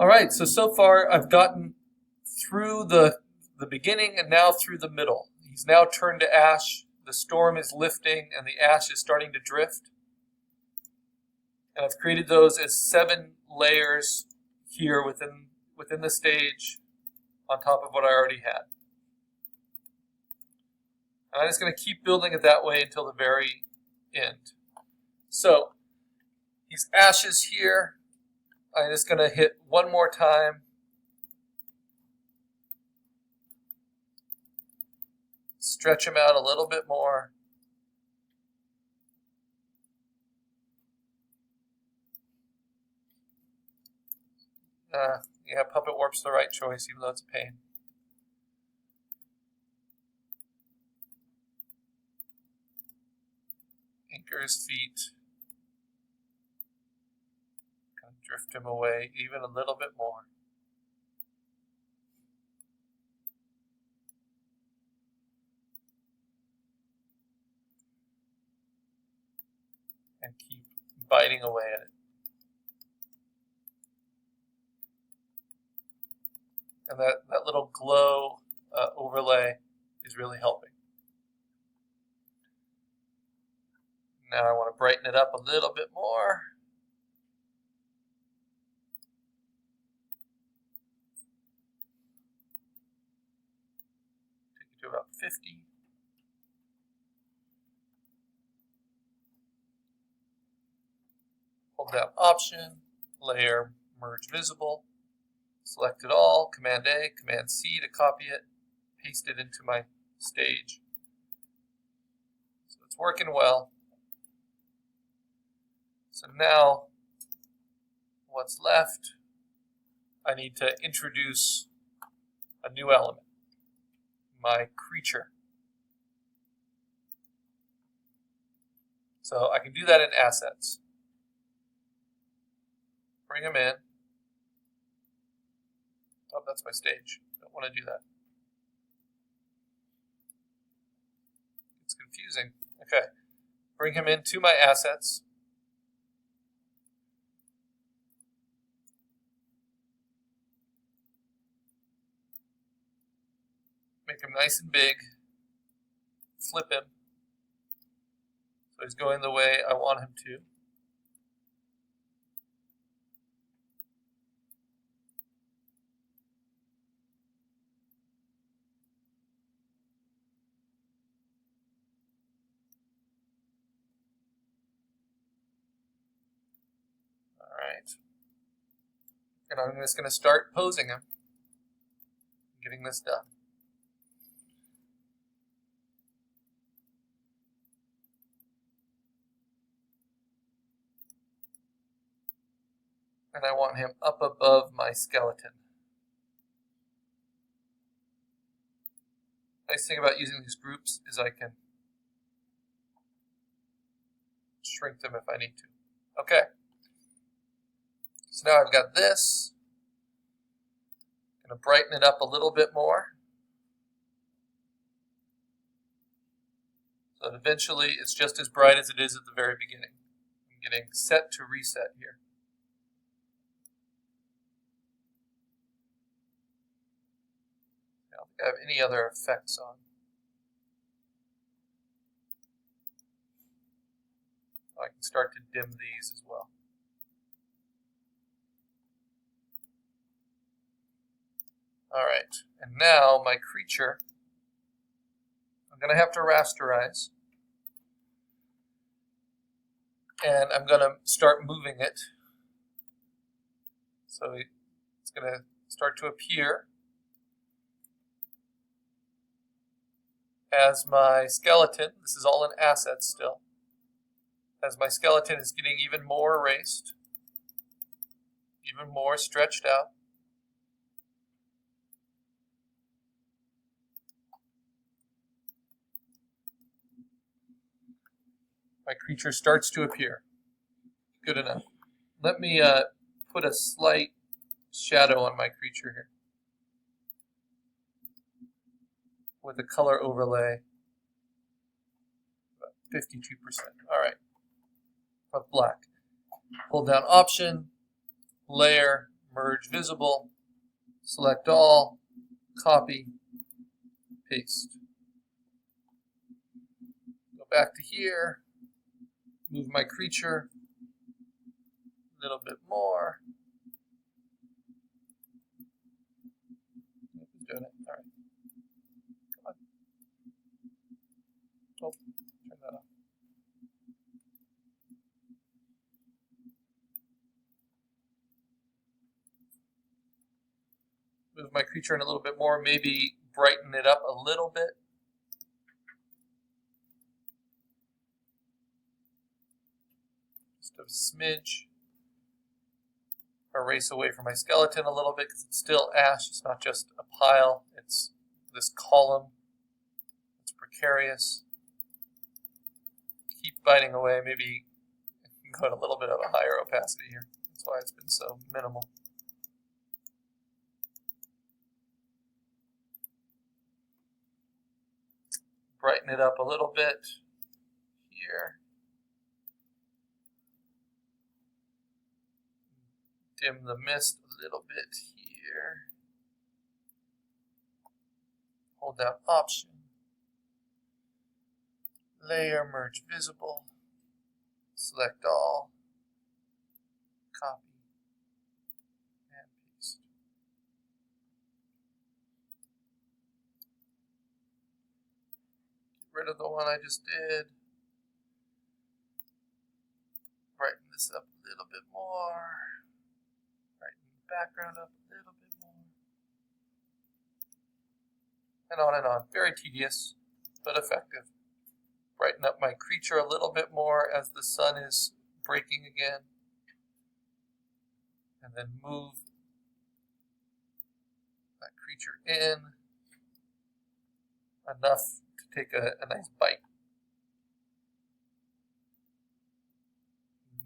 Alright, so far I've gotten through the beginning and now through the middle. He's now turned to ash, the storm is lifting, and the ash is starting to drift. And I've created those as 7 layers here within the stage on top of what I already had. And I'm just going to keep building it that way until the very end. So, these ashes here, I'm just going to hit one more time. Stretch them out a little bit more. Yeah, Puppet Warp's the right choice, even though it's a pain. Anchor his feet. Kind of drift him away even a little bit more. And keep biting away at it. And that little glow overlay is really helping. Now I want to brighten it up a little bit more. Take it to about 50. Hold down Option, Layer, Merge Visible. Select it all, Command A, Command C to copy it, paste it into my stage. So it's working well. So now, what's left, I need to introduce a new element, my creature. So I can do that in Assets. Bring them in. Oh, that's my stage. Don't want to do that. It's confusing. Okay. Bring him into my assets. Make him nice and big. Flip him. So he's going the way I want him to. And I'm just going to start posing him, getting this done. And I want him up above my skeleton. Nice thing about using these groups is I can shrink them if I need to. Okay. So now I've got this. I'm going to brighten it up a little bit more. So that eventually it's just as bright as it is at the very beginning. I'm getting set to reset here. I don't think I have any other effects on. I can start to dim these as well. Alright, and now my creature, I'm going to have to rasterize. And I'm going to start moving it. So it's going to start to appear as my skeleton. This is all in assets still. As my skeleton is getting even more erased, even more stretched out. My creature starts to appear. Good enough. Let me put a slight shadow on my creature here with a color overlay, about 52%. All right, of black. Hold down Option, Layer, merge visible, select all, copy, paste. Go back to here, move my creature a little bit more. Who's doing it? All right. Come on. Oh, turn that off. Move my creature in a little bit more, maybe brighten it up a little bit. Just a smidge. Erase away from my skeleton a little bit because it's still ash. It's not just a pile. It's this column. It's precarious. Keep biting away. Maybe go at a little bit of a higher opacity here. That's why it's been so minimal. Brighten it up a little bit here. Dim the mist a little bit here. Hold down Option. Layer, merge visible. Select all. Copy. And paste. Get rid of the one I just did. Brighten this up a little bit more. Brighten the background up a little bit more. And on and on. Very tedious, but effective. Brighten up my creature a little bit more as the sun is breaking again. And then move that creature in enough to take a nice bite.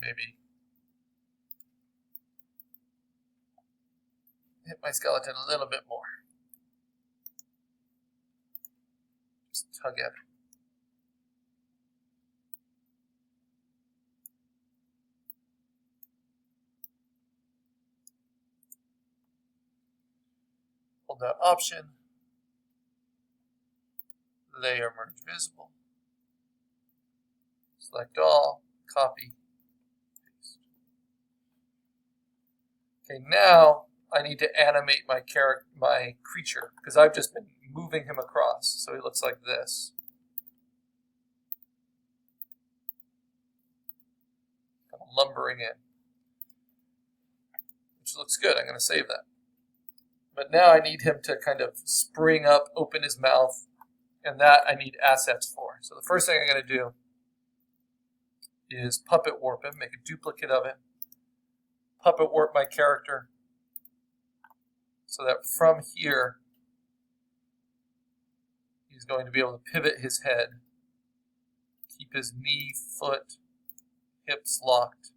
Maybe hit my skeleton a little bit more. Just tug at it. Hold down Option. Layer, merge visible. Select all. Copy. Paste. Okay, now I need to animate my creature because I've just been moving him across, so he looks like this. Kind of lumbering in, which looks good. I'm going to save that. But now I need him to kind of spring up, open his mouth, and that I need assets for. So the first thing I'm going to do is puppet warp him, make a duplicate of him, puppet warp my character so that from here he's going to be able to pivot his head, keep his knee, foot, hips locked.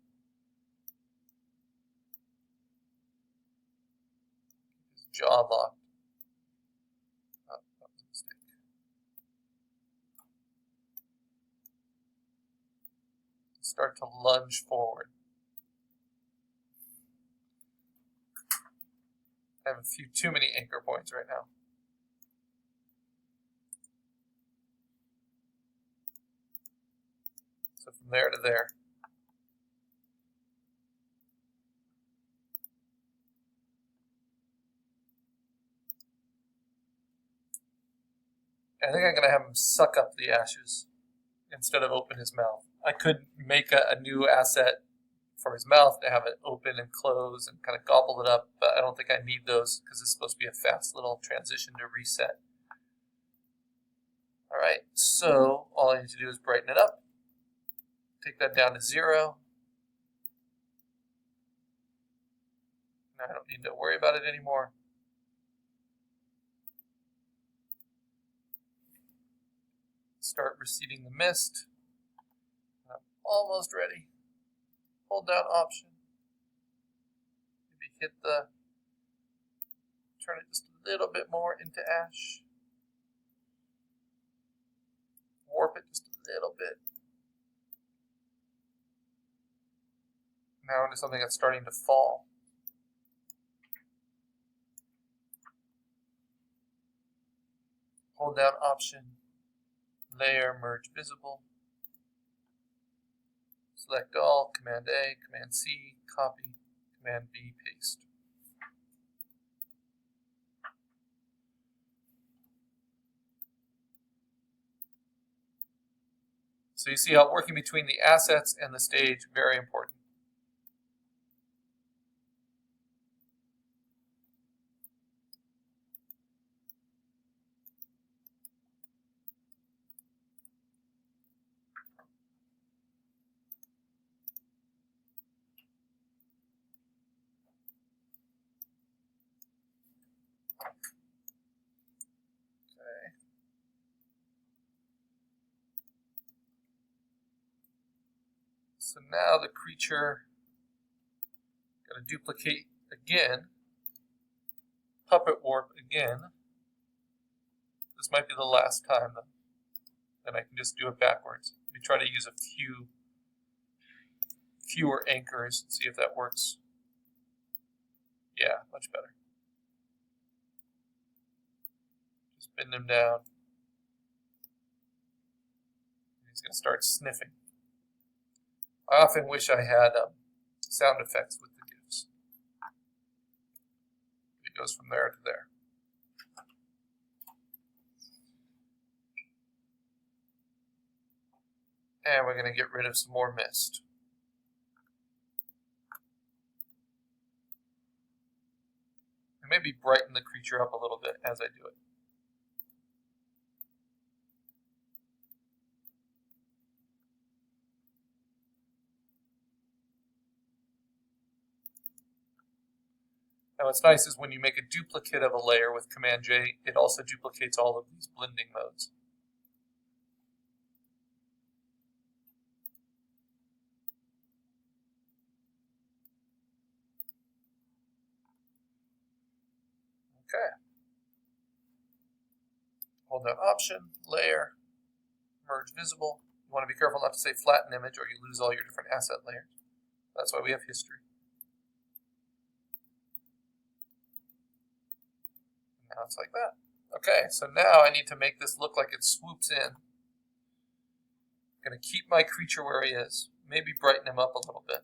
Jaw locked. Oh, that was a mistake. Start to lunge forward. I have a few too many anchor points right now. So from there to there. I think I'm going to have him suck up the ashes instead of open his mouth. I could make a new asset for his mouth to have it open and close and kind of gobble it up, but I don't think I need those because it's supposed to be a fast little transition to reset. All right, so all I need to do is brighten it up. Take that down to 0. Now I don't need to worry about it anymore. Start receding the mist. I'm almost ready. Hold down Option. Maybe hit turn it just a little bit more into ash. Warp it just a little bit. Now into something that's starting to fall. hold down Option, Layer, Merge Visible, select all, Command A, Command C, copy, Command V, paste. So you see how working between the assets and the stage, very important. So now the creature, got to duplicate again, puppet warp again. This might be the last time, then I can just do it backwards. Let me try to use a fewer anchors and see if that works. Yeah, much better. Just bend him down. He's going to start sniffing. I often wish I had sound effects with the GIFs. It goes from there to there. And we're going to get rid of some more mist. And maybe brighten the creature up a little bit as I do it. Now what's nice is when you make a duplicate of a layer with Command J, it also duplicates all of these blending modes. Okay. Hold down Option, Layer, Merge Visible. You want to be careful not to say Flatten Image or you lose all your different asset layers. That's why we have History. Now it's like that. Okay, so now I need to make this look like it swoops in. I'm going to keep my creature where he is. Maybe brighten him up a little bit.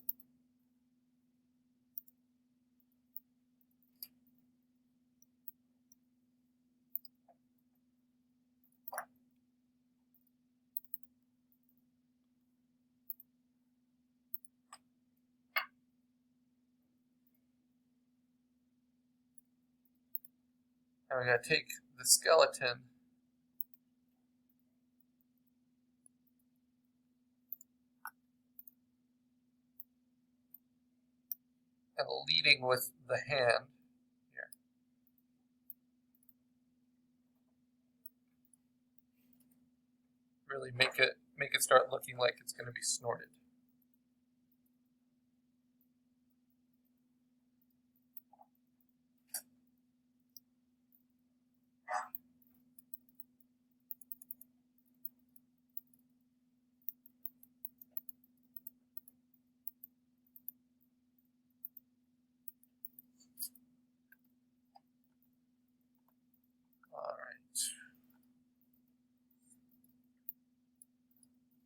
Now we're going to take the skeleton and leading with the hand here. Really make it start looking like it's going to be snorted.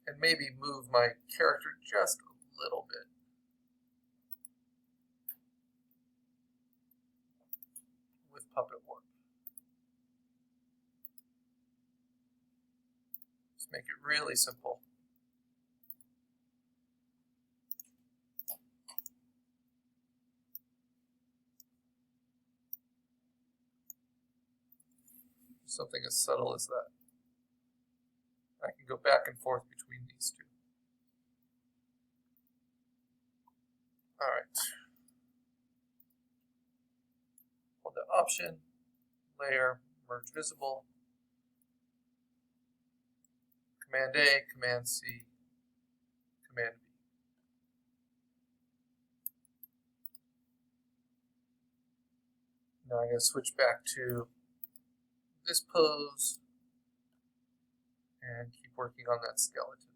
And maybe move my character just a little bit. With Puppet Warp. Just make it really simple. Something as subtle as that. I can go back and forth between these two. All right. Hold the Option, Layer, Merge Visible, Command A, Command C, Command V. Now I'm going to switch back to this pose and keep working on that skeleton.